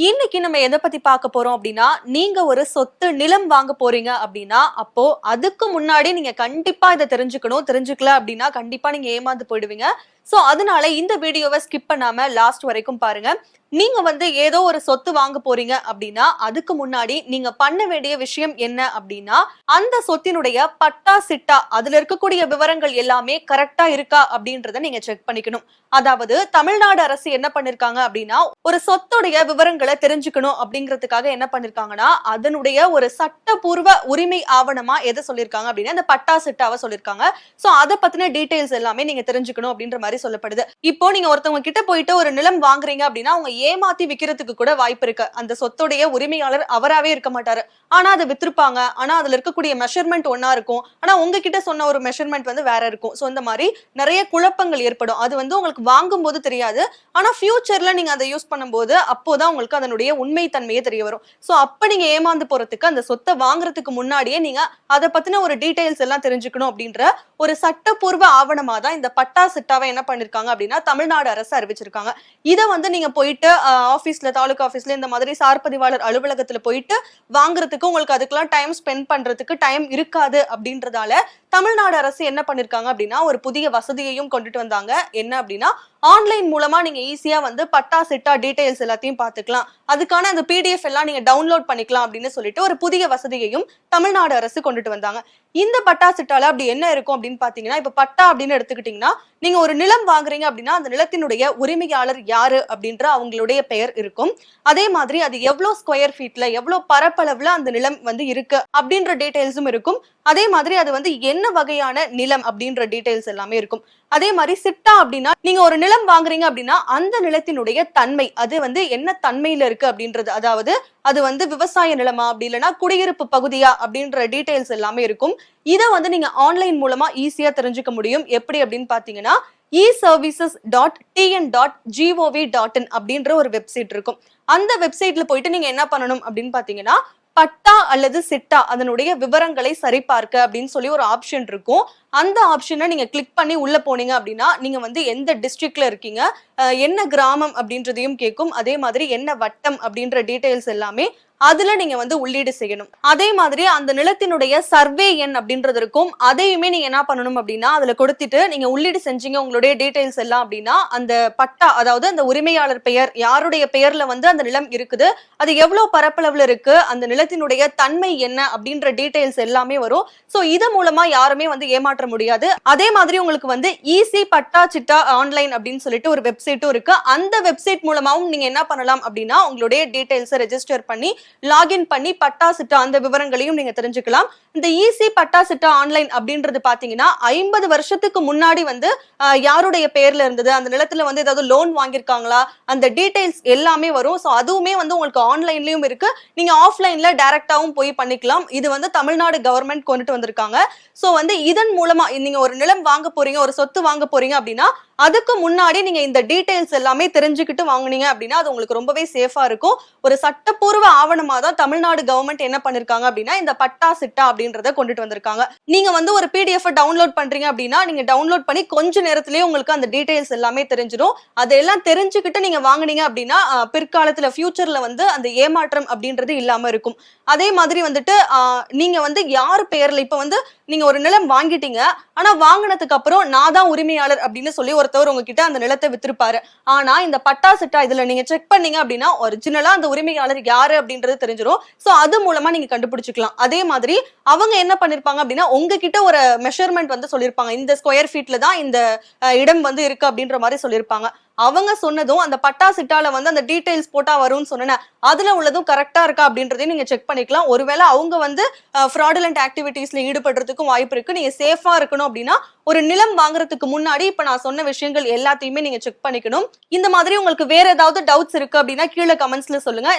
இன்னைக்கு நம்ம எதை பத்தி பார்க்க போறோம் அப்படின்னா, நீங்க ஒரு சொத்து நிலம் வாங்க போறீங்க அப்படின்னா, அப்போ அதுக்கு முன்னாடி நீங்க கண்டிப்பா இதை தெரிஞ்சுக்கணும். தெரிஞ்சுக்கல அப்படின்னா கண்டிப்பா நீங்க ஏமாந்து போயிடுவீங்க. சோ அதனால இந்த வீடியோவை ஸ்கிப் பண்ணாம லாஸ்ட் வரைக்கும் பாருங்க. நீங்க ஏதோ ஒரு சொத்து வாங்க போறீங்க அப்படின்னா, அதுக்கு முன்னாடி நீங்க பண்ண வேண்டிய விஷயம் என்ன அப்படின்னா, அந்த சொத்தினுடைய பட்டா சிட்டா அதுல இருக்கக்கூடிய விவரங்கள் எல்லாமே கரெக்டா இருக்கா அப்படின்றத நீங்க செக் பண்ணிக்கணும். அதாவது தமிழ்நாடு அரசு என்ன பண்ணிருக்காங்க அப்படின்னா, ஒரு சொத்துடைய விவரங்களை தெரிஞ்சுக்கணும் அப்படிங்கிறதுக்காக என்ன பண்ணிருக்காங்கன்னா, அதனுடைய ஒரு சட்டபூர்வ உரிமை ஆவணமா எதை சொல்லிருக்காங்க அப்படின்னா, இந்த பட்டா சிட்டாவை சொல்லிருக்காங்க. சோ அதை பத்தின டீடைல்ஸ் எல்லாமே நீங்க தெரிஞ்சுக்கணும் அப்படின்ற மாதிரி சொல்லப்படுது. இப்போ நீங்க ஒருத்தவங்க கிட்ட போயிட்டு ஒரு நிலம் வாங்குறீங்க அப்படின்னா, அவங்க ஏமாத்தி விக்கிறதுக்கு கூட வாய்ப்பு இருக்கு. அந்த சொத்துடைய உரிமையாளர் அவராவே இருக்க மாட்டாரு. ஆனா அதை வித்திருப்பாங்க. ஆனா அதுல இருக்கக்கூடிய மெஷர்மெண்ட் ஒன்னா இருக்கும். ஆனா உங்ககிட்ட சொன்ன ஒரு மெஷர்மெண்ட் வேற இருக்கும். சோ இந்த மாதிரி நிறைய குழப்பங்கள் ஏற்படும். அது உங்களுக்கு வாங்கும் போது தெரியாது. ஆனா ஃபியூச்சர்ல நீங்க அதை யூஸ் பண்ணும்போது அப்போதான் உங்களுக்கு அதனுடைய உண்மை தன்மையே தெரிய வரும். சோ அப்ப நீங்க ஏமாந்து போறதுக்கு அந்த சொத்தை வாங்குறதுக்கு முன்னாடியே நீங்க அதை பத்தின ஒரு டீடைல்ஸ் எல்லாம் தெரிஞ்சுக்கணும் அப்படின்ற ஒரு சட்டப்பூர்வ ஆவணமா தான் இந்த பட்டா சிட்டாவை என்ன பண்ணிருக்காங்க அப்படின்னா தமிழ்நாடு அரசு அறிவிச்சிருக்காங்க. இதை நீங்க போயிட்டு ஆபீஸ்ல, தாலுகா ஆபீஸ்ல இந்த மாதிரி சார்பதிவாளர் அலுவலகத்துல போயிட்டு வாங்குறதுக்கு உங்களுக்கு அதுக்கெல்லாம் டைம் ஸ்பெண்ட் பண்றதுக்கு டைம் இருக்காது அப்படின்றதால தமிழ்நாடு அரசு என்ன பண்ணிருக்காங்க அப்படின்னா ஒரு புதிய வசதியையும் கொண்டுட்டு வந்தாங்க. என்ன அப்படின்னா, ஆன்லைன் மூலமா நீங்க ஈஸியா பட்டா சிட்டா டீடைல்ஸ் எல்லாத்தையும் பாத்துக்கலாம். அதுக்கான அந்த PDF எல்லாம் நீங்க டவுன்லோட் பண்ணிக்கலாம் அப்படின்னு சொல்லிட்டு ஒரு புதிய வசதியையும் தமிழ்நாடு அரசு கொண்டுட்டு வந்தாங்க. இந்த பட்டா சிட்டால அப்படி என்ன இருக்கும் அப்படின்னு பாத்தீங்கன்னா, இப்ப பட்டா அப்படின்னு எடுத்துக்கிட்டீங்கன்னா, நீங்க ஒரு நிலம் வாங்குறீங்க அப்படின்னா அந்த நிலத்தினுடைய உரிமையாளர் யாரு அப்படின்ற அவங்களுடைய பெயர் இருக்கும். அதே மாதிரி அது எவ்வளவு ஸ்கொயர் ஃபீட்ல, எவ்வளவு பரப்பளவுல அந்த நிலம் இருக்கு அப்படின்ற டீடைல்ஸும் இருக்கும். அதே மாதிரி அது என்ன வகையான நிலம் அப்படின்ற டீடைல்ஸ் எல்லாமே இருக்கும். அதே மாதிரி சிட்டா அப்படின்னா, நீங்க ஒரு நிலம் வாங்குறீங்க அப்படின்னா அந்த நிலத்தினுடைய தன்மை, அது என்ன தன்மையில இருக்கு அப்படின்றது, அதாவது அது விவசாய நிலமா அப்படி இல்லைன்னா குடியிருப்பு பகுதியா அப்படின்ற டீடைல்ஸ் எல்லாமே இருக்கும். இதை நீங்க ஆன்லைன் மூலமா ஈஸியா தெரிஞ்சுக்க முடியும். எப்படி அப்படின்னு பாத்தீங்கன்னா, eservices.tn.gov.in அப்படின்ற ஒரு வெப்சைட் இருக்கும். அந்த வெப்சைட்ல போயிட்டு நீங்க என்ன பண்ணணும் அப்படின்னு பாத்தீங்கன்னா, பட்டா அல்லது சிட்டா அதனுடைய விவரங்களை சரிபார்க்க அப்படின்னு சொல்லி ஒரு ஆப்ஷன் இருக்கும். அந்த ஆப்ஷனை நீங்க கிளிக் பண்ணி உள்ள போனீங்க அப்படின்னா, நீங்க எந்த டிஸ்ட்ரிக்ட்ல இருக்கீங்க, என்ன கிராமம் அப்படின்றதையும் கேட்கும். அதே மாதிரி என்ன வட்டம் அப்படின்ற டீடைல்ஸ் எல்லாமே அதுல நீங்க உள்ளீடு செய்யணும். அதே மாதிரி அந்த நிலத்தினுடைய சர்வே எண் அப்படின்றது இருக்கும். அதையுமே நீங்க என்ன பண்ணணும் அப்படின்னா அதுல கொடுத்துட்டு நீங்க உள்ளீடு செஞ்சீங்க உங்களுடைய டீடைல்ஸ் எல்லாம் அப்படின்னா, அந்த பட்டா, அதாவது அந்த உரிமையாளர் பெயர், யாருடைய பெயர்ல அந்த நிலம் இருக்குது, அது எவ்வளவு பரப்பளவுல இருக்கு, அந்த நிலத்தினுடைய தன்மை என்ன அப்படின்ற டீடைல்ஸ் எல்லாமே வரும். சோ இது மூலமா யாருமே ஏமாற்ற முடியாது. அதே மாதிரி உங்களுக்கு ஈஸி பட்டா சிட்டா ஆன்லைன் அப்படின்னு சொல்லிட்டு ஒரு வெப்சைட்டும் இருக்கு. அந்த வெப்சைட் மூலமாவும் நீங்க என்ன பண்ணலாம் அப்படின்னா உங்களுடைய டீடைல்ஸை ரெஜிஸ்டர் பண்ணி லாகின் பண்ணி பட்டா சிட்டா அந்த விவரங்களையும் நீங்க தெரிஞ்சுக்கலாம். இந்த ஈஸி பட்டா சிட்டா ஆன்லைன் அப்படின்றது பாத்தீங்கன்னா 50 வருஷத்துக்கு முன்னாடி யாருடைய பெயர்ல இருந்தது, அந்த நிலத்துல ஏதாவது லோன் வாங்கியிருக்காங்களா, அந்த டீடைல்ஸ் எல்லாமே வரும். சோ அதுவுமே உங்களுக்கு ஆன்லைன்லயும் இருக்கு. நீங்க ஆஃப்லைன்ல டைரக்டாவும் போய் பண்ணிக்கலாம். இது தமிழ்நாடு கவர்மெண்ட் கொண்டுட்டு வந்திருக்காங்க. சோ இதன் மூலமா நீங்க ஒரு நிலம் வாங்க போறீங்க, ஒரு சொத்து வாங்க போறீங்க அப்படின்னா அதுக்கு முன்னாடி நீங்க இந்த டீடைல்ஸ் எல்லாமே தெரிஞ்சுக்கிட்டு வாங்குனீங்க அப்படின்னா அது உங்களுக்கு ரொம்பவே சேஃபா இருக்கும். ஒரு சட்டப்பூர்வ ஆவணமா தான் தமிழ்நாடு கவர்மெண்ட் என்ன பண்ணிருக்காங்க அப்படின்னா இந்த பட்டா சிட்டா அப்படின்றத கொண்டுட்டு வந்திருக்காங்க. நீங்க ஒரு PDF டவுன்லோட் பண்றீங்க அப்படின்னா நீங்க டவுன்லோட் பண்ணி கொஞ்ச நேரத்திலேயே உங்களுக்கு அந்த டீடைல்ஸ் எல்லாமே தெரிஞ்சிடும். அதெல்லாம் தெரிஞ்சுக்கிட்டு நீங்க வாங்குனீங்க அப்படின்னா பிற்காலத்துல ஃபியூச்சர்ல அந்த ஏமாற்றம் அப்படின்றது இல்லாம இருக்கும். அதே மாதிரி நீங்க யார் பெயர்ல, இப்ப நீங்க ஒரு நிலம் வாங்கிட்டீங்க, ஆனா வாங்கினதுக்கு அப்புறம் நான் தான் உரிமையாளர் அப்படின்னு சொல்லி ஒருத்தவர் உங்ககிட்ட அந்த நிலத்தை வித்திருப்பாரு. ஆனா இந்த பட்டா சிட்டா இதுல நீங்க செக் பண்ணீங்க அப்படின்னா ஒரிஜினலா அந்த உரிமையாளர் யாரு அப்படின்றது தெரிஞ்சிடும். சோ அது மூலமா நீங்க கண்டுபிடிச்சுக்கலாம். அதே மாதிரி அவங்க என்ன பண்ணிருப்பாங்க அப்படின்னா உங்ககிட்ட ஒரு மெஷர்மெண்ட் சொல்லிருப்பாங்க, இந்த ஸ்கொயர் ஃபீட்ல தான் இந்த இடம் இருக்கு அப்படின்ற மாதிரி சொல்லிருப்பாங்க. அவங்க சொன்னதும் அந்த பட்டா சிட்டால அந்த டீடைல்ஸ் போட்டா வரும்னு சொன்னேன், அதுல உள்ளதும் கரெக்டா இருக்கா அப்படின்றதையும் நீங்க செக் பண்ணிக்கலாம். ஒருவேளை அவங்க ஃப்ராடுலண்ட் ஆக்டிவிட்டீஸ்ல ஈடுபடுறதுக்கும் வாய்ப்பு இருக்கு. நீங்க சேஃபா இருக்கணும் அப்படின்னா ஒரு நிலம் வாங்குறதுக்கு முன்னாடி இப்ப நான் சொன்ன விஷயங்கள் எல்லாத்தையுமே நீங்க செக் பண்ணிக்கணும். இந்த மாதிரி உங்களுக்கு வேற ஏதாவது டவுட்ஸ் இருக்கு அப்படின்னா கீழே கமெண்ட்ஸ்ல சொல்லுங்க.